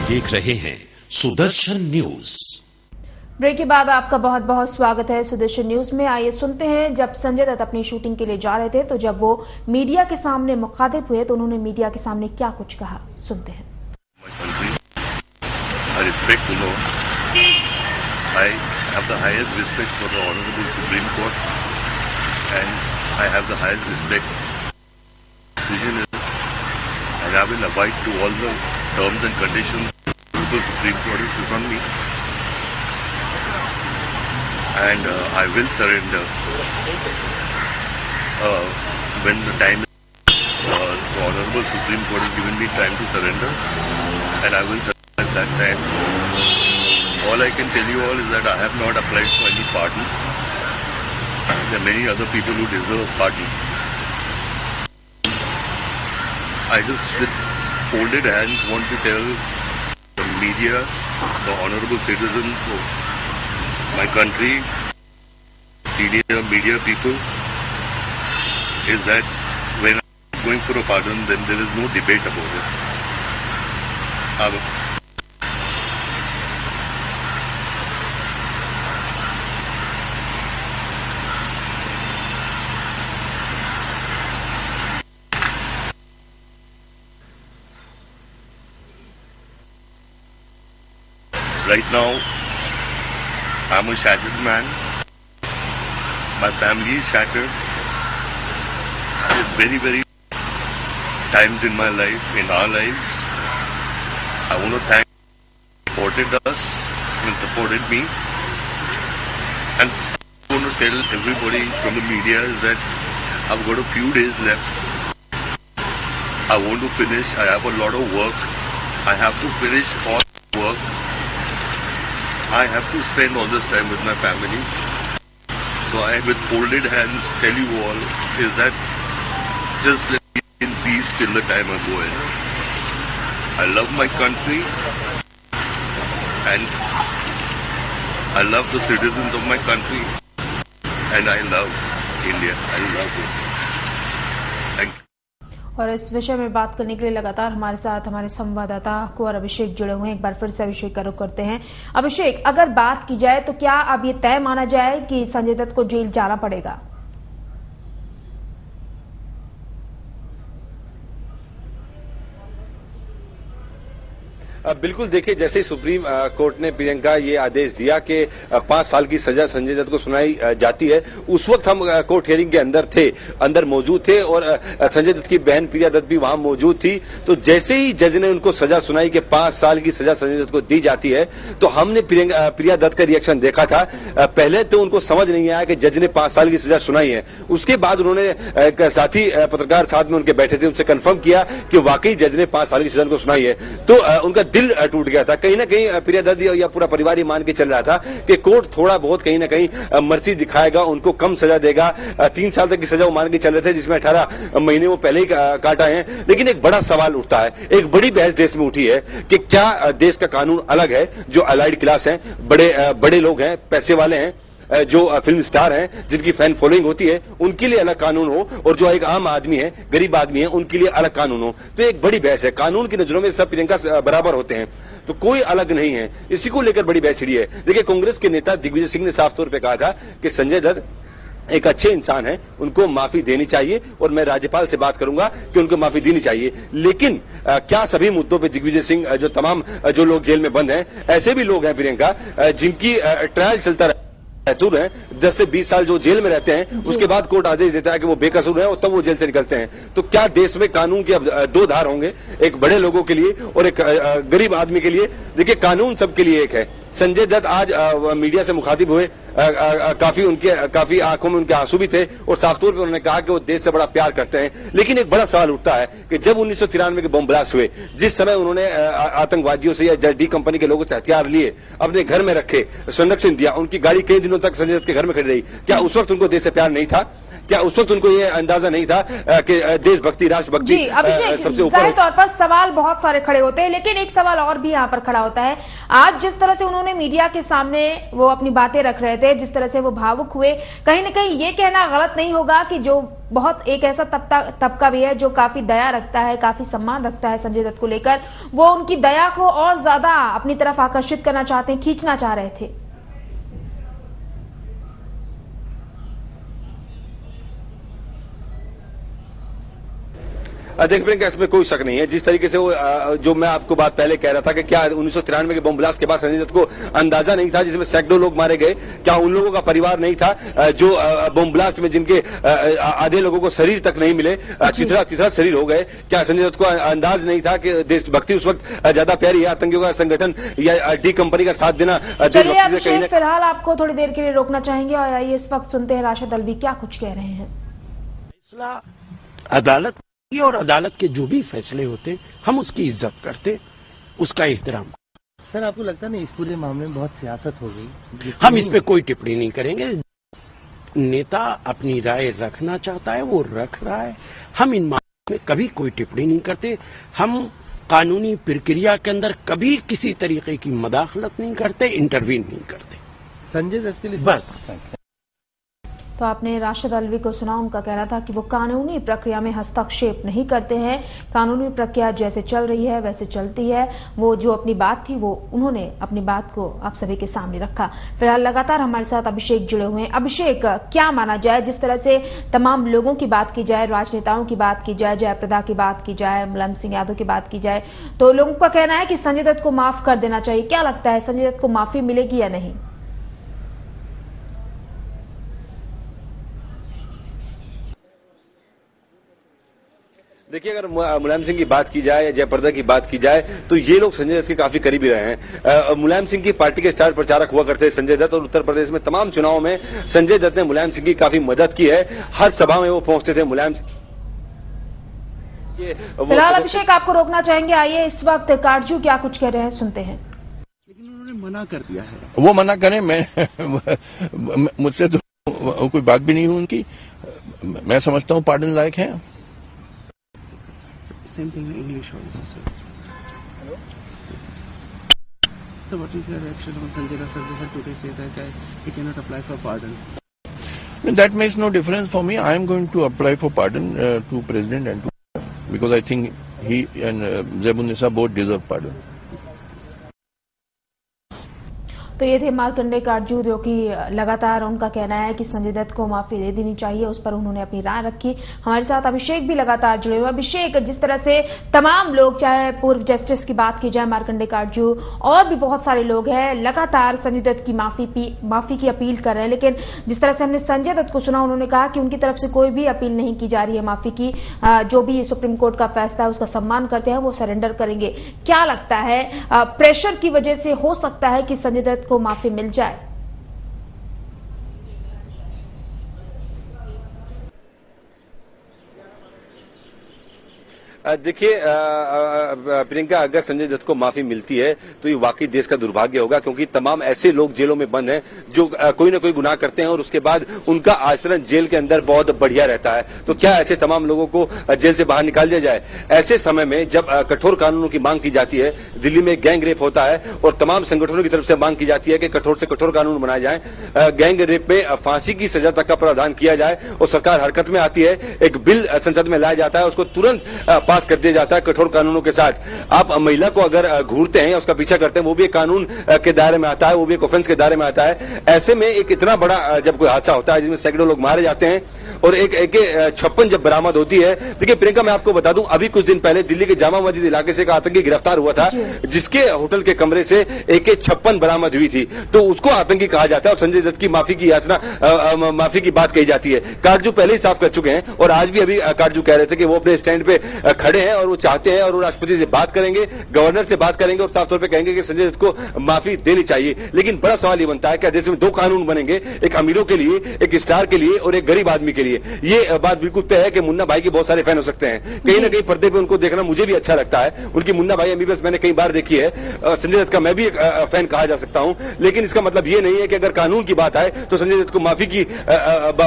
देख रहे हैं सुदर्शन न्यूज। ब्रेक के बाद आपका बहुत बहुत स्वागत है सुदर्शन न्यूज में। आइए सुनते हैं, जब संजय दत्त अपनी शूटिंग के लिए जा रहे थे तो जब वो मीडिया के सामने मुखातिब हुए तो उन्होंने मीडिया के सामने क्या कुछ कहा, सुनते हैं। I have the highest respect for the Honorable Supreme Court, and I have the highest respect for the decision, and I will abide to all the terms and conditions the Honorable Supreme Court has put on me, and I will surrender when the time the Honorable Supreme Court has given me time to surrender, and I will surrender at that time. All I can tell you all is that I have not applied for any pardon. There are many other people who deserve pardon. I just with folded hands want to tell the media, the honorable citizens of my country, senior media people, is that when I'm going for a pardon, then there is no debate about it. Right now, I'm a shattered man. My family is shattered. There's very times in my life, in our lives. I want to thank who supported us and supported me. And I want to tell everybody from the media is that I've got a few days left. I want to finish. I have a lot of work. I have to finish all the work. I have to spend all this time with my family. So I, with folded hands, tell you all is that just let me be in peace till the time I go in. I love my country and I love the citizens of my country and I love India. I love it. Thank you. और इस विषय में बात करने के लिए लगातार हमारे साथ हमारे संवाददाता कुंवर अभिषेक जुड़े हुए हैं। एक बार फिर से अभिषेक का रुख करते हैं। अभिषेक, अगर बात की जाए तो क्या अब ये तय माना जाए कि संजय दत्त को जेल जाना पड़ेगा? बिल्कुल, देखिए, जैसे ही सुप्रीम कोर्ट ने प्रियंका ये आदेश दिया कि 5 साल की सजा संजय दत्त को सुनाई जाती है, उस वक्त हम कोर्ट हियरिंग के अंदर मौजूद थे और संजय दत्त की बहन प्रिया दत्त भी वहां मौजूद थी। तो जैसे ही जज ने उनको सजा सुनाई कि 5 साल की सजा संजय दत्त को दी जाती है, तो हमने प्रिया दत्त का रिएक्शन देखा था। पहले तो उनको समझ नहीं आया कि जज ने 5 साल की सजा सुनाई है। उसके बाद उन्होंने एक साथी पत्रकार साथ में उनके बैठे थे, उनसे कंफर्म किया कि वाकई जज ने 5 साल की सजा उनको सुनाई है। तो उनका दिल टूट गया था। कहीं ना कहीं प्रिया दत्त या पूरा परिवार ही मान के चल रहा था कि कोर्ट थोड़ा बहुत कहीं ना कहीं मर्जी दिखाएगा, उनको कम सजा देगा। 3 साल तक की सजा वो मान के चल रहे थे, जिसमें 18 महीने वो पहले ही काटा है। लेकिन एक बड़ा सवाल उठता है, एक बड़ी बहस देश में उठी है कि क्या देश का कानून अलग है, जो अलाइड क्लास है, बड़े लोग हैं, पैसे वाले हैं, जो फिल्म स्टार हैं, जिनकी फैन फॉलोइंग होती है, उनके लिए अलग कानून हो, और जो एक आम आदमी है, गरीब आदमी है, उनके लिए अलग कानून हो। तो एक बड़ी बहस है। कानून की नजरों में सब प्रियंका बराबर होते हैं, तो कोई अलग नहीं है। इसी को लेकर बड़ी बहस छिड़ी है। देखिए, कांग्रेस के नेता दिग्विजय सिंह ने साफ तौर पर कहा था कि संजय दत्त एक अच्छे इंसान है, उनको माफी देनी चाहिए, और मैं राज्यपाल से बात करूंगा कि उनको माफी देनी चाहिए। लेकिन क्या सभी मुद्दों पे दिग्विजय सिंह, जो तमाम जो लोग जेल में बंद हैं, ऐसे भी लोग हैं प्रियंका जिनकी ट्रायल चलता कसूर है, 10 से 20 साल जो जेल में रहते हैं, उसके बाद कोर्ट आदेश देता है कि वो बेकसूर है और तब वो जेल से निकलते हैं। तो क्या देश में कानून के अब 2 धार होंगे, एक बड़े लोगों के लिए और एक गरीब आदमी के लिए? देखिए, कानून सबके लिए एक है। संजय दत्त आज मीडिया से मुखातिब हुए, काफी आंखों में उनके आंसू भी थे और साफ तौर पर उन्होंने कहा कि वो देश से बड़ा प्यार करते हैं। लेकिन एक बड़ा सवाल उठता है कि जब 1993 के बम ब्लास्ट हुए, जिस समय उन्होंने आतंकवादियों से या डी कंपनी के लोगों से हथियार लिए, अपने घर में रखे, संरक्षण दिया, उनकी गाड़ी कई दिनों तक संजय दत्त के घर में खड़ी रही, क्या उस वक्त उनको देश से प्यार नहीं था? क्या उस वक्त उनको ये अंदाजा नहीं था कि देशभक्ति, राष्ट्रभक्ति जी अभिषेक, सबसे ऊपर? जाहिर तौर पर सवाल बहुत सारे खड़े होते हैं, लेकिन एक सवाल और भी यहाँ पर खड़ा होता है। आज जिस तरह से उन्होंने मीडिया के सामने वो अपनी बातें रख रहे थे, जिस तरह से वो भावुक हुए, कहीं ना कहीं ये कहना गलत नहीं होगा कि जो बहुत एक ऐसा तबका भी है जो काफी दया रखता है, काफी सम्मान रखता है संजय दत्त को लेकर, वो उनकी दया को और ज्यादा अपनी तरफ आकर्षित करना चाहते हैं, खींचना चाह रहे थे। देख प्रियंका, इसमें कोई शक नहीं है। जिस तरीके से वो जो मैं आपको बात पहले कह रहा था कि क्या 1993 के बम ब्लास्ट के बाद संजय दत्त को अंदाजा नहीं था जिसमें सैकड़ों लोग मारे गए? क्या उन लोगों का परिवार नहीं था जो बम ब्लास्ट में जिनके आधे लोगों को शरीर तक नहीं मिले, चिथड़ा शरीर हो गए? क्या संजय दत्त को अंदाज नहीं था कि देशभक्ति उस वक्त ज्यादा प्यारी है आतंकियों का संगठन या डी कंपनी का साथ देना? फिलहाल आपको थोड़ी देर के लिए रोकना चाहेंगे और आइए इस वक्त सुनते हैं राशिद अल्वी क्या कुछ कह रहे हैं। फैसला अदालत और अदालत के जो भी फैसले होते हम उसकी इज्जत करते, उसका एहतराम। सर आपको लगता नहीं इस पूरे मामले में बहुत सियासत हो गई? हम इस पे कोई टिप्पणी नहीं करेंगे। नेता अपनी राय रखना चाहता है, वो रख रहा है। हम इन मामलों में कभी कोई टिप्पणी नहीं करते। हम कानूनी प्रक्रिया के अंदर कभी किसी तरीके की मदाखलत नहीं करते, इंटरवीन नहीं करते। संजय दत्त के लिए बस। तो आपने राशिद अल्वी को सुना, उनका कहना था कि वो कानूनी प्रक्रिया में हस्तक्षेप नहीं करते हैं, कानूनी प्रक्रिया जैसे चल रही है वैसे चलती है। वो जो अपनी बात थी वो उन्होंने अपनी बात को आप सभी के सामने रखा। फिलहाल लगातार हमारे साथ अभिषेक जुड़े हुए हैं। अभिषेक, क्या माना जाए, जिस तरह से तमाम लोगों की बात की जाए, राजनेताओं की बात की जाए, जयप्रदा की बात की जाए, मुलायम सिंह यादव की बात की जाए, तो लोगों का कहना है कि संजय दत्त को माफ कर देना चाहिए। क्या लगता है, संजय दत्त को माफी मिलेगी या नहीं? देखिए, अगर मुलायम सिंह की बात की जाए या जयप्रदा की बात की जाए तो ये लोग संजय दत्त के काफी करीबी रहे हैं। मुलायम सिंह की पार्टी के स्टार प्रचारक हुआ करते संजय दत्त, और उत्तर प्रदेश में तमाम चुनाव में संजय दत्त ने मुलायम सिंह की काफी मदद की है। हर सभा में वो पहुंचते थे मुलायम सिंह। फिलहाल अभिषेक आपको रोकना चाहेंगे, आइए इस वक्त काटजू क्या कुछ कह रहे हैं सुनते हैं। लेकिन उन्होंने मना कर दिया है। वो मना करें, मैं मुझसे तो कोई बात भी नहीं हुई उनकी। मैं समझता हूँ पार्डन लायक है। Same thing in English also, sir. Hello? So what is your reaction on Sanjay Dutt sir today say that he cannot apply for pardon? That makes no difference for me. I am going to apply for pardon to President and to because I think he and Zebun-Nisa both deserve pardon. तो ये थे मार्कंडे काटजू, जो कि लगातार उनका कहना है कि संजय दत्त को माफी दे देनी चाहिए। उस पर उन्होंने अपनी राय रखी। हमारे साथ अभिषेक भी लगातार जुड़े हुए। अभिषेक, जिस तरह से तमाम लोग, चाहे पूर्व जस्टिस की बात की जाए, मार्कंडे काटजू, और भी बहुत सारे लोग हैं, लगातार संजय दत्त की माफी की अपील कर रहे हैं, लेकिन जिस तरह से हमने संजय दत्त को सुना, उन्होंने कहा कि उनकी तरफ से कोई भी अपील नहीं की जा रही है माफी की। जो भी सुप्रीम कोर्ट का फैसला है उसका सम्मान करते हैं, वो सरेंडर करेंगे। क्या लगता है, प्रेशर की वजह से हो सकता है कि संजय दत्त को माफी मिल जाए? देखिए प्रियंका, अगर संजय दत्त को माफी मिलती है तो ये वाकई देश का दुर्भाग्य होगा, क्योंकि तमाम ऐसे लोग जेलों में बंद हैं जो कोई ना कोई गुनाह करते हैं और उसके बाद उनका आचरण जेल के अंदर बहुत बढ़िया रहता है। तो क्या ऐसे तमाम लोगों को जेल से बाहर निकाल दिया जाए? ऐसे समय में जब कठोर कानूनों की मांग की जाती है, दिल्ली में गैंग रेप होता है और तमाम संगठनों की तरफ से मांग की जाती है कि कठोर से कठोर कानून बनाए जाए, गैंग रेप में फांसी की सजा तक का प्रावधान किया जाए, और सरकार हरकत में आती है, एक बिल संसद में लाया जाता है, उसको तुरंत पास कर दिया जाता है कठोर कानूनों के साथ। आप महिला को अगर घूरते हैं या उसका पीछा करते हैं, वो भी एक कानून के दायरे में आता है, वो भी एक ऑफेंस के दायरे में आता है। ऐसे में एक इतना बड़ा जब कोई हादसा होता है जिसमें सैकड़ों लोग मारे जाते हैं और एक AK-56 जब बरामद होती है। देखिए प्रियंका, मैं आपको बता दूं, अभी कुछ दिन पहले दिल्ली के जामा मस्जिद इलाके से एक आतंकी गिरफ्तार हुआ था, जिसके होटल के कमरे से AK-56 बरामद हुई थी। तो उसको आतंकी कहा जाता है और संजय दत्त की माफी की याचना, माफी की बात कही जाती है। काटजू पहले ही साफ कर चुके हैं और आज भी अभी काटजू कह रहे थे कि वो अपने स्टैंड पे खड़े हैं और वो चाहते हैं और वो राष्ट्रपति से बात करेंगे, गवर्नर से बात करेंगे और साफ तौर पर कहेंगे कि संजय दत्त को माफी देनी चाहिए। लेकिन बड़ा सवाल ये बनता है, क्या देश में दो कानून बनेंगे, एक अमीरों के लिए, एक स्टार के लिए और एक गरीब आदमी के लिए? चाहिए। ये बात बिल्कुल तय है कि मुन्ना भाई के बहुत सारे फैन हो सकते हैं, कहीं ना कहीं पर्दे पे उनको देखना मुझे भी अच्छा लगता है। उनकी मुन्ना भाई एमबीबीएस मैंने कई बार देखी है, संजय दत्त का मैं भी एक फैन कहा जा सकता हूं, लेकिन इसका मतलब ये नहीं है कि अगर कानून की बात आए तो संजय दत्त को माफी की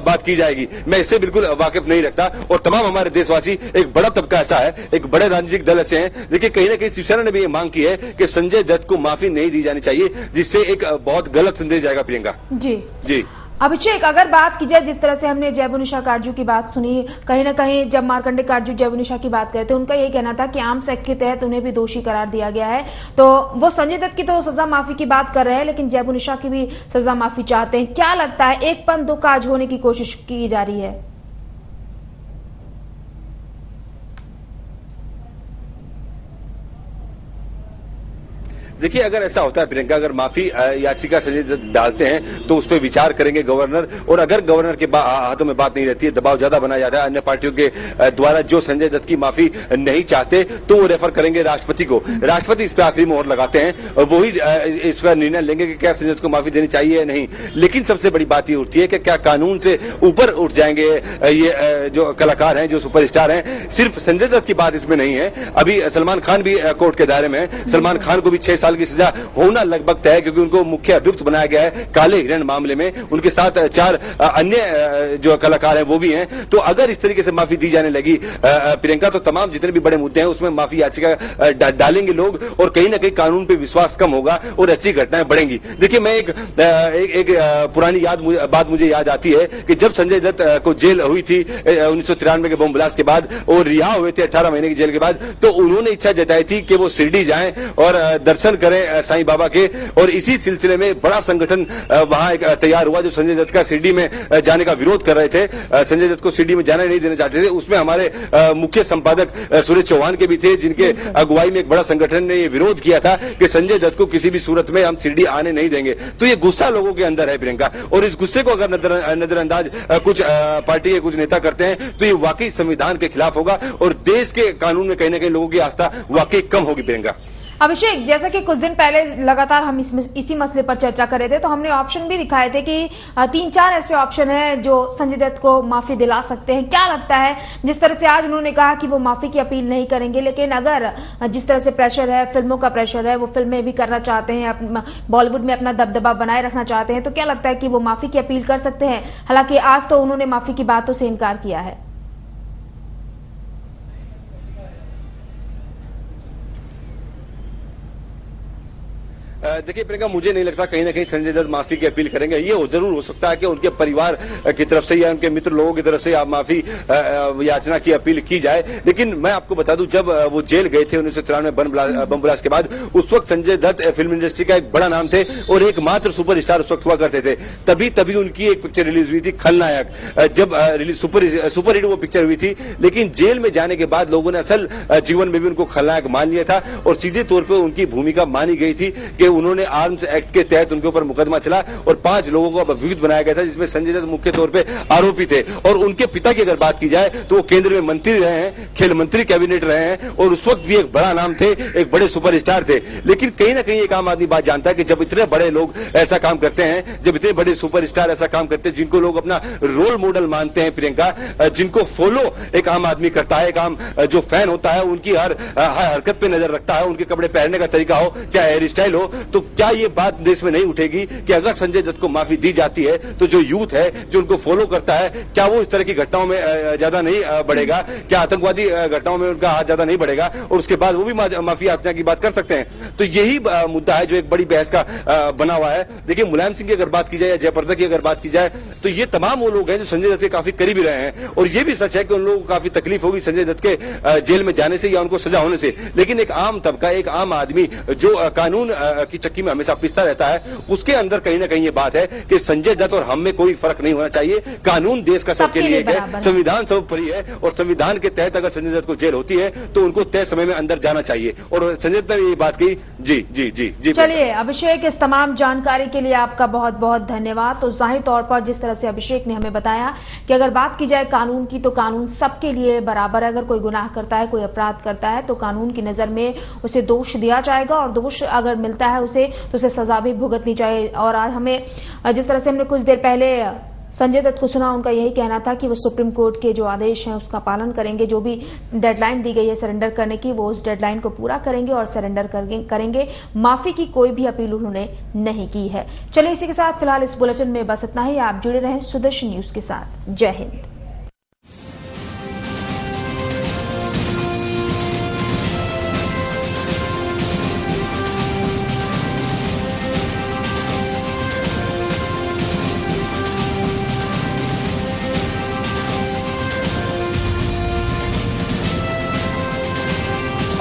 बात की जाएगी। मैं इससे बिल्कुल वाकिफ नहीं रखता और तमाम हमारे देशवासी, एक बड़ा तबका ऐसा है, एक बड़े राजनीतिक दल ऐसे हैं, देखिए कहीं ना कहीं शिवसेना ने भी ये मांग की है कि संजय दत्त को माफी नहीं दी जानी चाहिए, जिससे एक बहुत गलत संदेश जाएगा। प्रियंका जी अभिषेक, अगर बात की जाए जिस तरह से हमने जयबुनिशा काटजू की बात सुनी, कहीं ना कहीं जब मार्कंडे काटजू जयबुनिशा की बात करते थे, उनका यही कहना था कि आर्म्स एक्ट के तहत उन्हें भी दोषी करार दिया गया है। तो वो संजय दत्त की तो सजा माफी की बात कर रहे हैं, लेकिन जयबुनिशा की भी सजा माफी चाहते हैं। क्या लगता है, एक पन दो काज होने की कोशिश की जा रही है? देखिए, अगर ऐसा होता है प्रियंका, अगर माफी याचिका संजय दत्त डालते हैं तो उस पर विचार करेंगे गवर्नर, और अगर गवर्नर के हाथों में बात नहीं रहती है, दबाव ज्यादा बनाया जाता है अन्य पार्टियों के द्वारा जो संजय दत्त की माफी नहीं चाहते, तो वो रेफर करेंगे राष्ट्रपति को। राष्ट्रपति इस पर आखिरी मोहर लगाते हैं और वही इस पर निर्णय लेंगे कि क्या संजय दत्त को माफी देनी चाहिए या नहीं। लेकिन सबसे बड़ी बात ये उठती है कि क्या कानून से ऊपर उठ जाएंगे ये जो कलाकार हैं, जो सुपरस्टार हैं। सिर्फ संजय दत्त की बात इसमें नहीं है, अभी सलमान खान भी कोर्ट के दायरे में है। सलमान खान को भी 6 साल की सजा होना लगभग तय है, क्योंकि उनको मुख्य अभियुक्त बनाया गया है काले हिरण मामले में। उनके साथ 4 अन्य जो कलाकार हैं वो भी हैं। तो अगर इस तरीके से माफी दी जाने लगी प्रियंका, तो तमाम जितने भी बड़े मुद्दे हैं उसमें माफी याचिका डालेंगे लोग, और कहीं ना कहीं कानून पे विश्वास कम होगा और ऐसी घटनाएं बढ़ेंगी। देखिए, मैं एक पुरानी बात मुझे याद आती है कि जब संजय दत्त को जेल हुई थी 1993 के बम ब्लास्ट के बाद, और रिहा हुए थे 18 महीने की जेल के बाद, तो उन्होंने इच्छा जताई थी कि वो शिरडी जाएं और दर्शन करें साईं बाबा के। और इसी सिलसिले में बड़ा संगठन वहां एक तैयार हुआ जो संजय दत्त का शिरडी में जाने का विरोध कर रहे थे। संजय दत्त को शिरडी में जाने नहीं देना चाहते थे। उसमें हमारे मुख्य संपादक सुरेश चौहान के भी थे, जिनके अगुवाई में एक बड़ा संगठन ने यह विरोध किया था कि संजय दत्त को किसी भी सूरत में हम शिरडी आने नहीं देंगे। तो ये गुस्सा लोगों के अंदर है प्रियंका, और इस गुस्से को अगर नजरअंदाज कुछ पार्टी के कुछ नेता करते हैं तो ये वाकई संविधान के खिलाफ होगा और देश के कानून में कहीं ना कहीं लोगों की आस्था वाकई कम होगी। प्रियंका, अभिषेक, जैसा कि कुछ दिन पहले लगातार हम इसी मसले पर चर्चा कर रहे थे, तो हमने ऑप्शन भी दिखाए थे कि 3-4 ऐसे ऑप्शन हैं जो संजय दत्त को माफी दिला सकते हैं। क्या लगता है, जिस तरह से आज उन्होंने कहा कि वो माफी की अपील नहीं करेंगे, लेकिन अगर जिस तरह से प्रेशर है, फिल्मों का प्रेशर है, वो फिल्में भी करना चाहते हैं, बॉलीवुड में अपना दबदबा बनाए रखना चाहते हैं, तो क्या लगता है कि वो माफी की अपील कर सकते हैं? हालांकि आज तो उन्होंने माफी की बातों से इनकार किया है। देखिए प्रियंका, मुझे नहीं लगता कहीं ना कहीं संजय दत्त माफी की अपील करेंगे। ये जरूर हो सकता है कि उनके परिवार की तरफ से या उनके मित्र लोगों की तरफ से माफी याचना की अपील की जाए। लेकिन मैं आपको बता दूं, जब वो जेल गए थे 1993 बम ब्लास्ट के बाद, उस वक्त संजय दत्त फिल्म इंडस्ट्री का एक बड़ा नाम थे और एकमात्र सुपरस्टार उस वक्त हुआ करते थे। तभी उनकी एक पिक्चर रिलीज हुई थी, खलनायक। जब रिलीज सुपर हिट वो पिक्चर हुई थी, लेकिन जेल में जाने के बाद लोगों ने असल जीवन में भी उनको खलनायक मान लिया था और सीधे तौर पर उनकी भूमिका मानी गई थी कि उन्होंने आर्म्स एक्ट के तहत उनके ऊपर मुकदमा चला और 5 लोगों को अभियुक्त बनाया गया था, जिसमें संजय दत्त मुख्य तौर पे आरोपी थे। और उनके पिता की अगर बात की जाए तो वो केंद्र में मंत्री रहे हैं, खेल मंत्री कैबिनेट रहे हैं और उस वक्त भी एक बड़ा नाम थे, एक बड़े सुपरस्टार थे। लेकिन कहीं ना कहीं एक आम आदमी बात जानता है कि जब इतने बड़े लोग ऐसा काम करते हैं, जब इतने बड़े सुपरस्टार ऐसा काम करते हैं, जिनको लोग अपना रोल मॉडल मानते हैं प्रियंका, जिनको फॉलो एक आम आदमी करता है, एक आम जो फैन होता है उनकी हर हरकत पे नजर रखता है, उनके कपड़े पहनने का तरीका हो, चाहे हेयर स्टाइल हो, तो क्या ये बात देश में नहीं उठेगी कि अगर संजय दत्त को माफी दी जाती है तो जो यूथ है, जो उनको फॉलो करता है, क्या वो इस तरह की घटनाओं में ज्यादा नहीं बढ़ेगा? क्या आतंकवादी घटनाओं में उनका हाथ ज्यादा नहीं बढ़ेगा और उसके बाद वो भी माफी याचना की बात कर सकते हैं? तो यही मुद्दा है जो एक बड़ी बहस का बना हुआ है। देखिए, मुलायम सिंह की अगर बात की जाए या जयप्रदा की अगर बात की जाए, तो ये तमाम वो लोग हैं जो संजय दत्त के काफी करीबी रहे हैं और ये भी सच है कि उन लोगों को काफी तकलीफ होगी संजय दत्त के जेल में जाने से या उनको सजा होने से। लेकिन एक आम तबका, एक आम आदमी जो कानून की चक्की में हमेशा पिसता रहता है, उसके अंदर कहीं ना कहीं ये बात है कि संजय दत्त और हम में कोई फर्क नहीं होना चाहिए। कानून देश का सबके लिए है, संविधान सर्वोपरि है और संविधान के तहत अगर संजय दत्त को जेल होती है तो उनको तय समय में अंदर जाना चाहिए और संजय दत्त ने ये बात कही। जी जी जी जी। चलिए अभिषेक, इस तमाम जानकारी के लिए आपका बहुत बहुत धन्यवाद। तो जाहिर तौर पर जिस तरह से अभिषेक ने हमें बताया कि अगर बात की जाए कानून की, तो कानून सबके लिए बराबर है। अगर कोई गुनाह करता है, कोई अपराध करता है, तो कानून की नजर में उसे दोष दिया जाएगा और दोष अगर मिलता है उसे, तो उसे सजा भी भुगतनी चाहिए। और आज हमें जिस तरह से हमने कुछ देर पहले संजय दत्त को सुना, उनका यही कहना था कि वो सुप्रीम कोर्ट के जो आदेश हैं उसका पालन करेंगे, जो भी डेडलाइन दी गई है सरेंडर करने की वो उस डेडलाइन को पूरा करेंगे और सरेंडर करेंगे। माफी की कोई भी अपील उन्होंने नहीं की है। चलिए इसी के साथ फिलहाल इस बुलेटिन में बस इतना ही। आप जुड़े रहें सुदर्शन न्यूज के साथ। जय हिंद।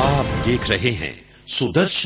आप देख रहे हैं सुदर्शन